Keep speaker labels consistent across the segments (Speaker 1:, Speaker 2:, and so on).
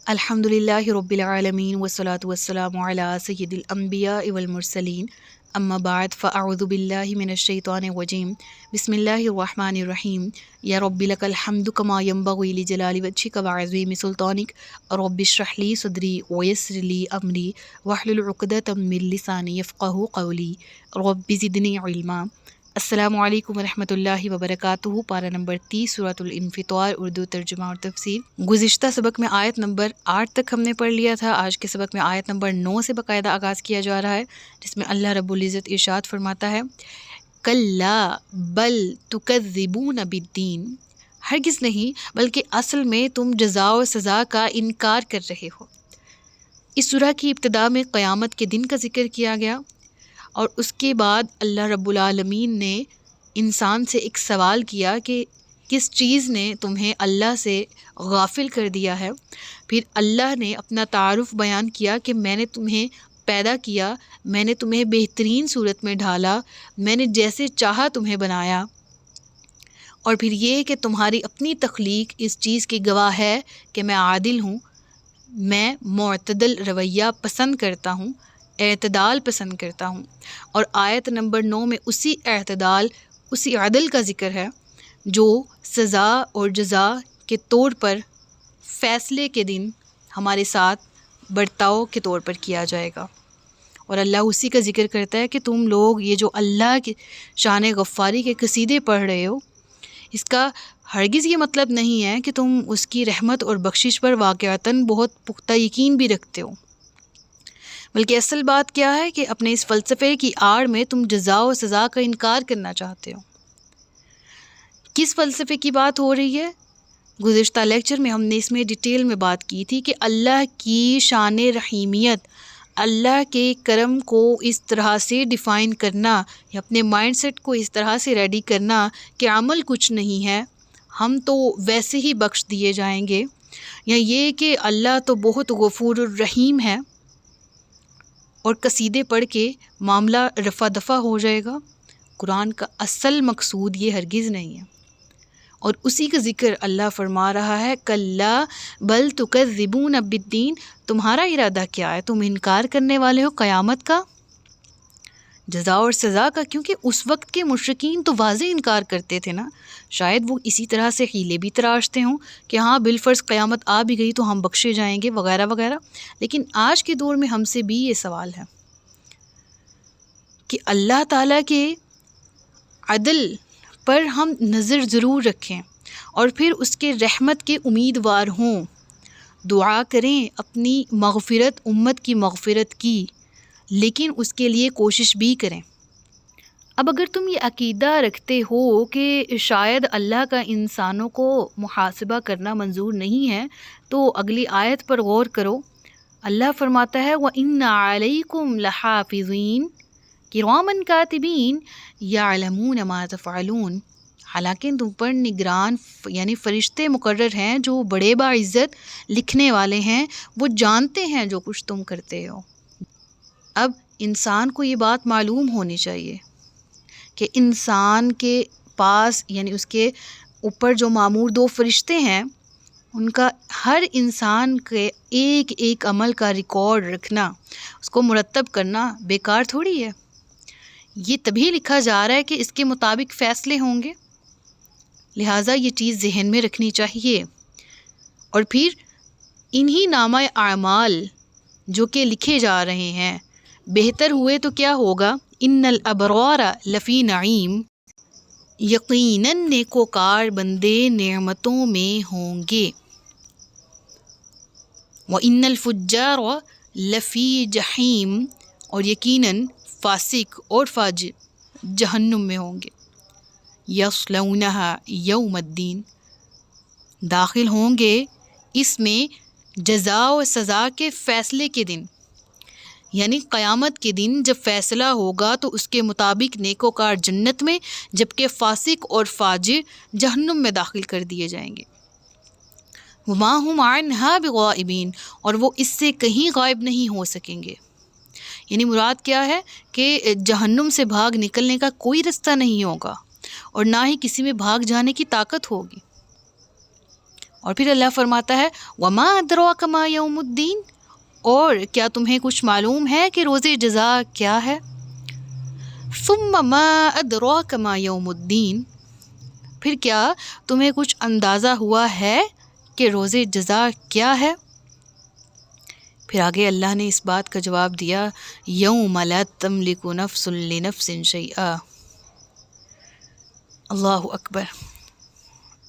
Speaker 1: الحمدللہ رب العالمین والصلاة والسلام علی سید الانبیاء والمرسلین اما بعد فاعوذ باللہ من الشیطان الرجیم بسم اللہ الرحمن الرحیم یا رب لک الحمد کما ینبغی لجلال وجہک وعظیم سلطانک رب اشرح لی صدری ویسر لی امری واحلل عقدۃ من لسانی یفقہوا قولی رب زدنی علما۔ السلام علیکم ورحمۃ اللہ وبرکاتہ۔ پارہ نمبر 30 سورۃ الانفطار، اردو ترجمہ اور تفسیر۔ گزشتہ سبق میں آیت نمبر 8 تک ہم نے پڑھ لیا تھا۔ آج کے سبق میں آیت نمبر 9 سے باقاعدہ آغاز کیا جا رہا ہے، جس میں اللہ رب العزت ارشاد فرماتا ہے کلا بل تکذبون بالدین، ہرگز نہیں بلکہ اصل میں تم جزا و سزا کا انکار کر رہے ہو۔ اس سورہ کی ابتدا میں قیامت کے دن کا ذکر کیا گیا، اور اس کے بعد اللہ رب العالمین نے انسان سے ایک سوال کیا کہ کس چیز نے تمہیں اللہ سے غافل کر دیا ہے۔ پھر اللہ نے اپنا تعارف بیان کیا کہ میں نے تمہیں پیدا کیا، میں نے تمہیں بہترین صورت میں ڈھالا، میں نے جیسے چاہا تمہیں بنایا، اور پھر یہ کہ تمہاری اپنی تخلیق اس چیز کی گواہ ہے کہ میں عادل ہوں، میں معتدل رویہ پسند کرتا ہوں، اعتدال پسند کرتا ہوں۔ اور آیت نمبر 9 میں اسی اعتدال، اسی عدل کا ذکر ہے جو سزا اور جزا کے طور پر فیصلے کے دن ہمارے ساتھ برتاؤ کے طور پر کیا جائے گا۔ اور اللہ اسی کا ذکر کرتا ہے کہ تم لوگ یہ جو اللہ کی شان غفاری کے قصیدے پڑھ رہے ہو، اس کا ہرگز یہ مطلب نہیں ہے کہ تم اس کی رحمت اور بخشش پر واقعتاً بہت پختہ یقین بھی رکھتے ہو، بلکہ اصل بات کیا ہے کہ اپنے اس فلسفے کی آڑ میں تم جزا و سزا کا انکار کرنا چاہتے ہو۔ کس فلسفے کی بات ہو رہی ہے؟ گزشتہ لیکچر میں ہم نے اس میں ڈیٹیل میں بات کی تھی کہ اللہ کی شان رحیمیت، اللہ کے کرم کو اس طرح سے ڈیفائن کرنا یا اپنے مائنڈ سیٹ کو اس طرح سے ریڈی کرنا کہ عمل کچھ نہیں ہے، ہم تو ویسے ہی بخش دیے جائیں گے، یا یہ کہ اللہ تو بہت غفور الرحیم ہے اور قصیدے پڑھ کے معاملہ رفع دفع ہو جائے گا۔ قرآن کا اصل مقصود یہ ہرگز نہیں ہے، اور اسی کا ذکر اللہ فرما رہا ہے کلا بل تکذبون بالدین، تمہارا ارادہ کیا ہے؟ تم انکار کرنے والے ہو قیامت کا، جزا اور سزا کا، کیونکہ اس وقت کے مشرکین تو واضح انکار کرتے تھے نا۔ شاید وہ اسی طرح سے حیلے بھی تراشتے ہوں کہ ہاں بالفرض قیامت آ بھی گئی تو ہم بخشے جائیں گے وغیرہ وغیرہ، لیکن آج کے دور میں ہم سے بھی یہ سوال ہے کہ اللہ تعالیٰ کے عدل پر ہم نظر ضرور رکھیں، اور پھر اس کے رحمت کے امیدوار ہوں، دعا کریں اپنی مغفرت، امت کی مغفرت کی، لیکن اس کے لیے کوشش بھی کریں۔ اب اگر تم یہ عقیدہ رکھتے ہو کہ شاید اللہ کا انسانوں کو محاسبہ کرنا منظور نہیں ہے، تو اگلی آیت پر غور کرو۔ اللہ فرماتا ہے وَإِنَّ عَلَيْكُمْ لَحَافِظِينَ کِرَامًا کاتبین یعلمون ما تفعلون، حالانکہ تم پر نگران یعنی فرشتے مقرر ہیں جو بڑے باعزت لکھنے والے ہیں، وہ جانتے ہیں جو کچھ تم کرتے ہو۔ اب انسان کو یہ بات معلوم ہونی چاہیے کہ انسان کے پاس یعنی اس کے اوپر جو مامور 2 فرشتے ہیں، ان کا ہر انسان کے ایک ایک عمل کا ریکارڈ رکھنا، اس کو مرتب کرنا بیکار تھوڑی ہے۔ یہ تبھی لکھا جا رہا ہے کہ اس کے مطابق فیصلے ہوں گے، لہٰذا یہ چیز ذہن میں رکھنی چاہیے۔ اور پھر انہی نامہ اعمال جو کہ لکھے جا رہے ہیں، بہتر ہوئے تو کیا ہوگا؟ ان الابرار لفی نعیم، یقیناً نیکوکار بندے نعمتوں میں ہوں گے، وَإِنَّ الْفُجَّارَ لَفِي جَحِيمٍ، اور یقیناً فاسق اور فاجر جہنم میں ہوں گے، يَصْلَوْنَهَا يَوْمَ الدِّينِ، داخل ہوں گے اس میں جزا و سزا کے فیصلے کے دن، یعنی قیامت کے دن جب فیصلہ ہوگا تو اس کے مطابق نیکوکار جنت میں، جبکہ فاسق اور فاجر جہنم میں داخل کر دیے جائیں گے۔ وَمَا هُمْ عَنْهَا بِغَائِبِينَ، اور وہ اس سے کہیں غائب نہیں ہو سکیں گے۔ یعنی مراد کیا ہے کہ جہنم سے بھاگ نکلنے کا کوئی رستہ نہیں ہوگا، اور نہ ہی کسی میں بھاگ جانے کی طاقت ہوگی۔ اور پھر اللہ فرماتا ہے وما ادراک ما یوم الدین، اور کیا تمہیں کچھ معلوم ہے کہ روز جزا کیا ہے؟ ثم ما ادراک ما یوم الدین، پھر کیا تمہیں کچھ اندازہ ہوا ہے کہ روز جزا کیا ہے؟ پھر آگے اللہ نے اس بات کا جواب دیا یوم لا تملک نفس لنفس شیئا۔ اللہ اکبر،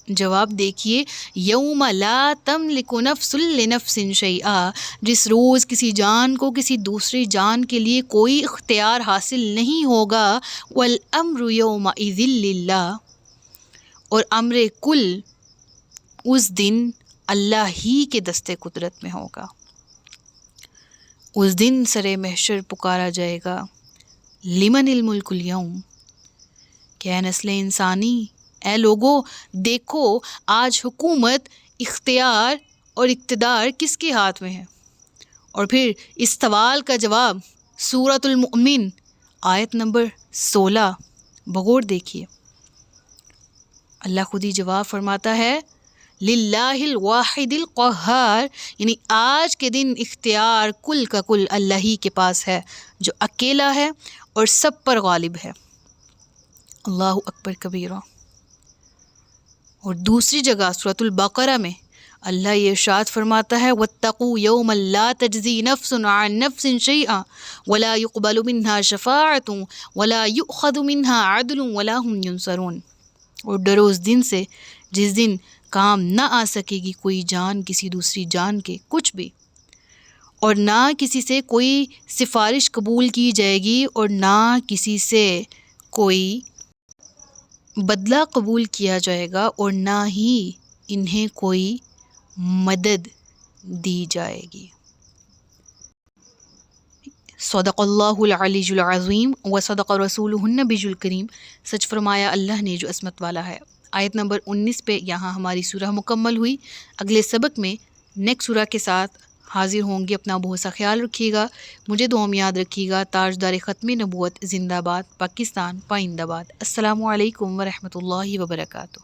Speaker 1: جواب دیکھیے، یوم لا تملک نفس لنفس شیئا، جس روز کسی جان کو کسی دوسری جان کے لیے کوئی اختیار حاصل نہیں ہوگا، والامر یومئذ للہ، اور امر کل اس دن اللہ ہی کے دستے قدرت میں ہوگا۔ اس دن سر محشر پکارا جائے گا لمن الملک اليوم، کہ اے نسل انسانی، اے لوگو، دیکھو آج حکومت، اختیار اور اقتدار کس کے ہاتھ میں ہے؟ اور پھر اس سوال کا جواب سورۃ المؤمن آیت نمبر 16 بغور دیکھیے، اللہ خود ہی جواب فرماتا ہے للہ الواحد القہار، یعنی آج کے دن اختیار کل کا کل اللہ ہی کے پاس ہے، جو اکیلا ہے اور سب پر غالب ہے۔ اللہ اکبر کبیرہ۔ اور دوسری جگہ سورۃ البقرہ میں اللہ یہ ارشاد فرماتا ہے واتقوا یوما لا تجزی نفس عن نفس شیئا ولا يقبل منها شفاعة ولا يؤخذ منها عدل ولا هم ينصرون، اور ڈرو اس دن سے جس دن کام نہ آ سکے گی کوئی جان کسی دوسری جان کے کچھ بھی، اور نہ کسی سے کوئی سفارش قبول کی جائے گی، اور نہ کسی سے کوئی بدلہ قبول کیا جائے گا، اور نہ ہی انہیں کوئی مدد دی جائے گی۔ صدق اللہ العلی العظیم و صدق رسولہ النبی الکریم، سچ فرمایا اللہ نے جو عظمت والا ہے۔ آیت نمبر 19 پہ یہاں ہماری سورہ مکمل ہوئی۔ اگلے سبق میں نیکسٹ سورہ کے ساتھ حاضر ہوں گے۔ اپنا بہت سا خیال رکھیے گا، مجھے دعا میں یاد رکھیے گا۔ تاجدار ختم نبوت زندہ باد، پاکستان پائندہ باد۔ السلام علیکم ورحمۃ اللہ وبرکاتہ۔